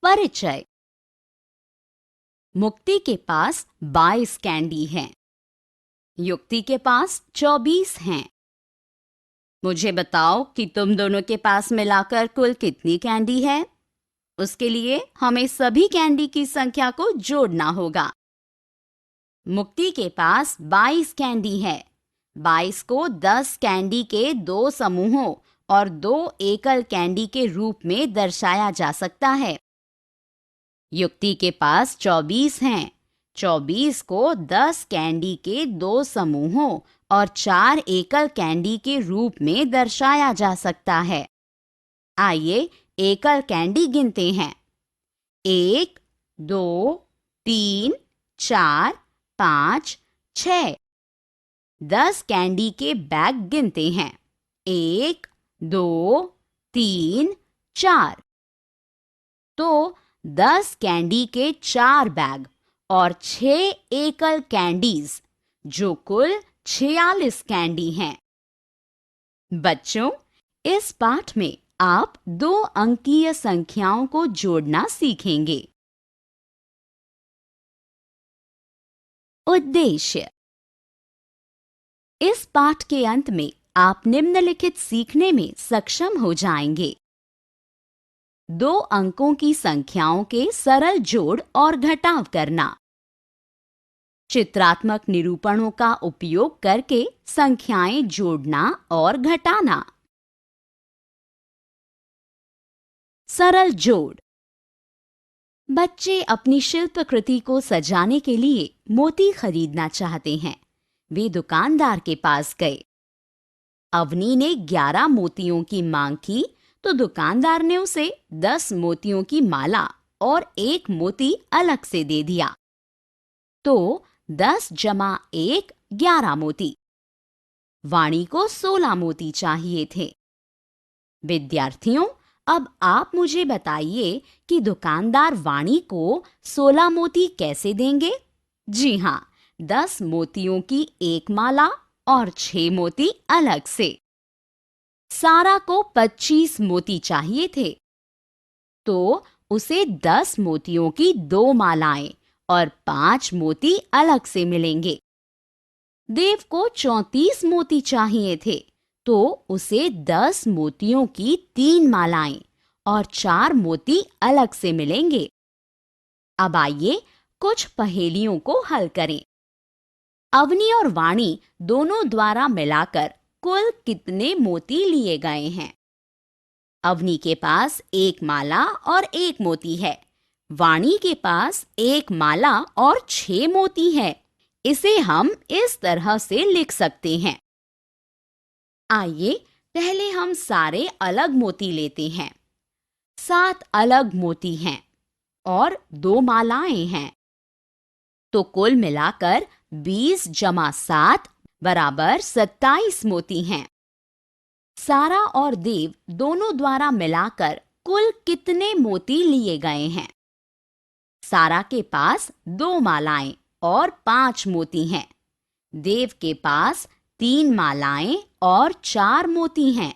परिचय। मुक्ति के पास 22 कैंडी हैं। युक्ति के पास 24 हैं। मुझे बताओ कि तुम दोनों के पास मिलाकर कुल कितनी कैंडी है? उसके लिए हमें सभी कैंडी की संख्या को जोड़ना होगा। मुक्ति के पास 22 कैंडी है। 22 को 10 कैंडी के 2 समूहों और 2 एकल कैंडी के रूप में दर्शाया जा सकता है। युक्ति के पास 24 हैं। 24 को 10 कैंडी के 2 समूहों और 4 एकल कैंडी के रूप में दर्शाया जा सकता है। आइए एकल कैंडी गिनते हैं। 1, 2, 3, 4, 5, 6। 10 कैंडी के बैग गिनते हैं। 1, 2, 3, 4। तो 10 कैंडी के 4 बैग और 6 एकल कैंडीज, जो कुल 46 कैंडी हैं। बच्चों, इस पाठ में आप 2 अंकीय संख्याओं को जोड़ना सीखेंगे। उद्देश्य। इस पाठ के अंत में आप निम्नलिखित सीखने में सक्षम हो जाएंगे। 2 अंकों की संख्याओं के सरल जोड़ और घटाव करना। चित्रात्मक निरूपणों का उपयोग करके संख्याएं जोड़ना और घटाना। सरल जोड़। बच्चे अपनी शिल्पकृति को सजाने के लिए मोती खरीदना चाहते हैं। वे दुकानदार के पास गए। अवनी ने 11 मोतियों की मांग की तो दुकानदार ने उसे 10 मोतियों की माला और 1 मोती अलग से दे दिया। तो 10 जमा 1 11 मोती। वाणी को 16 मोती चाहिए थे। विद्यार्थियों, अब आप मुझे बताइए कि दुकानदार वाणी को 16 मोती कैसे देंगे? जी हाँ, 10 मोतियों की 1 माला और 6 मोती अलग से। सारा को 25 मोती चाहिए थे, तो उसे 10 मोतियों की 2 मालाएं और 5 मोती अलग से मिलेंगे। देव को 34 मोती चाहिए थे, तो उसे 10 मोतियों की 3 मालाएं और 4 मोती अलग से मिलेंगे। अब आइए कुछ पहेलियों को हल करें। अवनी और वाणी दोनों द्वारा मिलाकर कुल कितने मोती लिए गए हैं? अवनी के पास 1 माला और 1 मोती है। वाणी के पास 1 माला और 6 मोती है। इसे हम इस तरह से लिख सकते हैं। आइए पहले हम सारे अलग मोती लेते हैं। 7 अलग मोती हैं और 2 मालाएं हैं। तो कुल मिलाकर 20 जमा 7 बराबर 27 मोती हैं। सारा और देव दोनों द्वारा मिलाकर कुल कितने मोती लिए गए हैं? सारा के पास 2 मालाएं और 5 मोती हैं। देव के पास 3 मालाएं और 4 मोती हैं।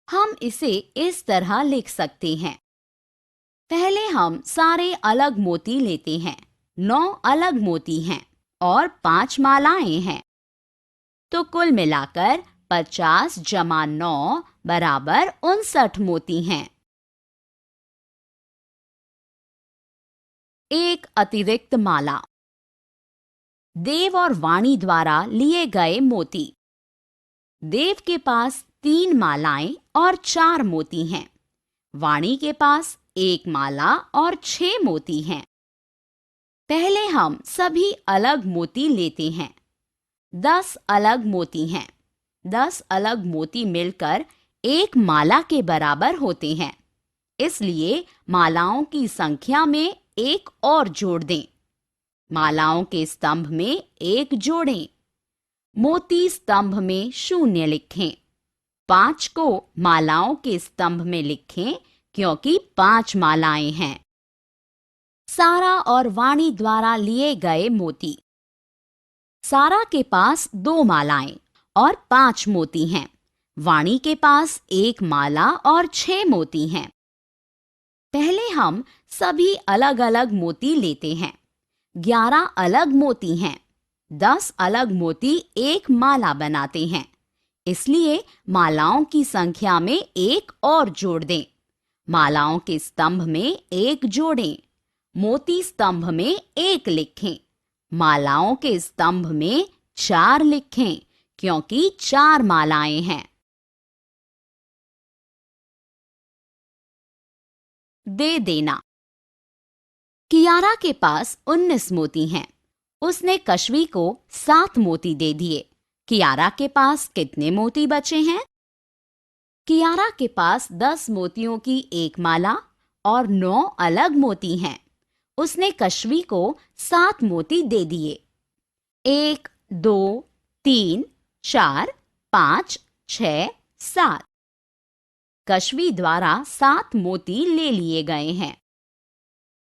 हम इसे इस तरह लिख सकते हैं। पहले हम सारे अलग मोती लेते हैं। 9 अलग मोती हैं और 5 मालाएं हैं। तो कुल मिलाकर 50 जमा 9 बराबर 59 मोती हैं। एक अतिरिक्त माला। देव और वाणी द्वारा लिए गए मोती। देव के पास 3 मालाएं और 4 मोती हैं। वाणी के पास 1 माला और 6 मोती हैं। पहले हम सभी अलग मोती लेते हैं। 10 अलग मोती हैं। 10 अलग मोती मिलकर 1 माला के बराबर होते हैं। इसलिए मालाओं की संख्या में 1 और जोड़ दें। मालाओं के स्तंभ में 1 जोड़ें। मोती स्तंभ में 0 लिखें। 5 को मालाओं के स्तंभ में लिखें क्योंकि 5 मालाएं हैं। सारा और वाणी द्वारा लिए गए मोती। सारा के पास 2 मालाएं और 5 मोती हैं। वाणी के पास 1 माला और 6 मोती हैं। पहले हम सभी अलग अलग मोती लेते हैं। 11 अलग मोती हैं। 10 अलग मोती एक माला बनाते हैं। इसलिए मालाओं की संख्या में एक और जोड़ दें। मालाओं के स्तंभ में एक जोड़ें। मोती स्तंभ में एक लिखें। मालाओं के स्तंभ में 4 लिखें, क्योंकि 4 मालाएं हैं। दे देना। कियारा के पास 19 मोती हैं। उसने कश्वी को 7 मोती दे दिए। कियारा के पास कितने मोती बचे हैं? कियारा के पास 10 मोतियों की एक माला और 9 अलग मोती हैं। उसने कश्वी को 7 मोती दे दिए। 1, 2, 3, 4, 5, 6, 7। कश्वी द्वारा 7 मोती ले लिए गए हैं।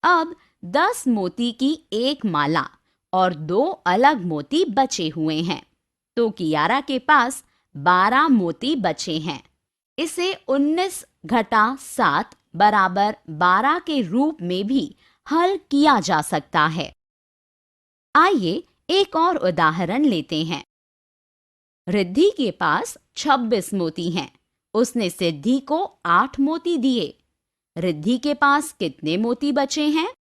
अब 10 मोती की एक माला और 2 अलग मोती बचे हुए हैं, तो कियारा के पास 12 मोती बचे हैं। इसे 19 घटा 7 बराबर 12 के रूप में भी हल किया जा सकता है। आइए एक और उदाहरण लेते हैं। रिद्धि के पास 26 मोती हैं। उसने सिद्धि को 8 मोती दिए। रिद्धि के पास कितने मोती बचे हैं?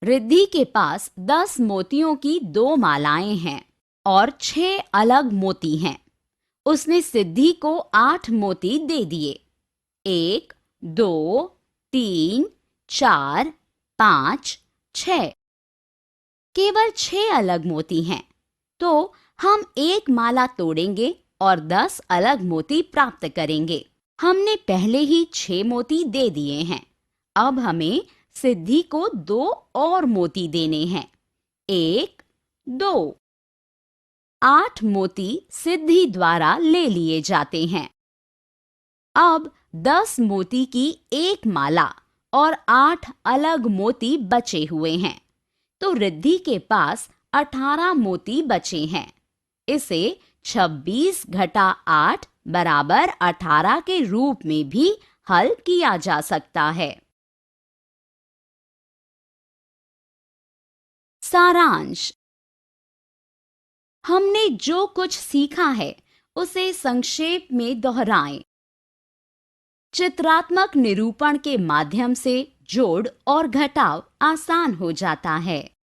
रिद्धि के पास 10 मोतियों की 2 मालाएं हैं और 6 अलग मोती हैं। उसने सिद्धि को 8 मोती दे दिए। 1, 2, 3, 4, 5, 6। केवल 6 अलग मोती हैं, तो हम एक माला तोड़ेंगे और 10 अलग मोती प्राप्त करेंगे। हमने पहले ही 6 मोती दे दिए हैं। अब हमें सिद्धि को 2 और मोती देने हैं। 1, 2। 8 मोती सिद्धि द्वारा ले लिए जाते हैं। अब 10 मोती की एक माला और 8 अलग मोती बचे हुए हैं, तो रिद्धि के पास 18 मोती बचे हैं। इसे 26 घटा 8 बराबर 18 के रूप में भी हल किया जा सकता है। सारांश। हमने जो कुछ सीखा है उसे संक्षेप में दोहराएं। चित्रात्मक निरूपण के माध्यम से जोड़ और घटाव आसान हो जाता है।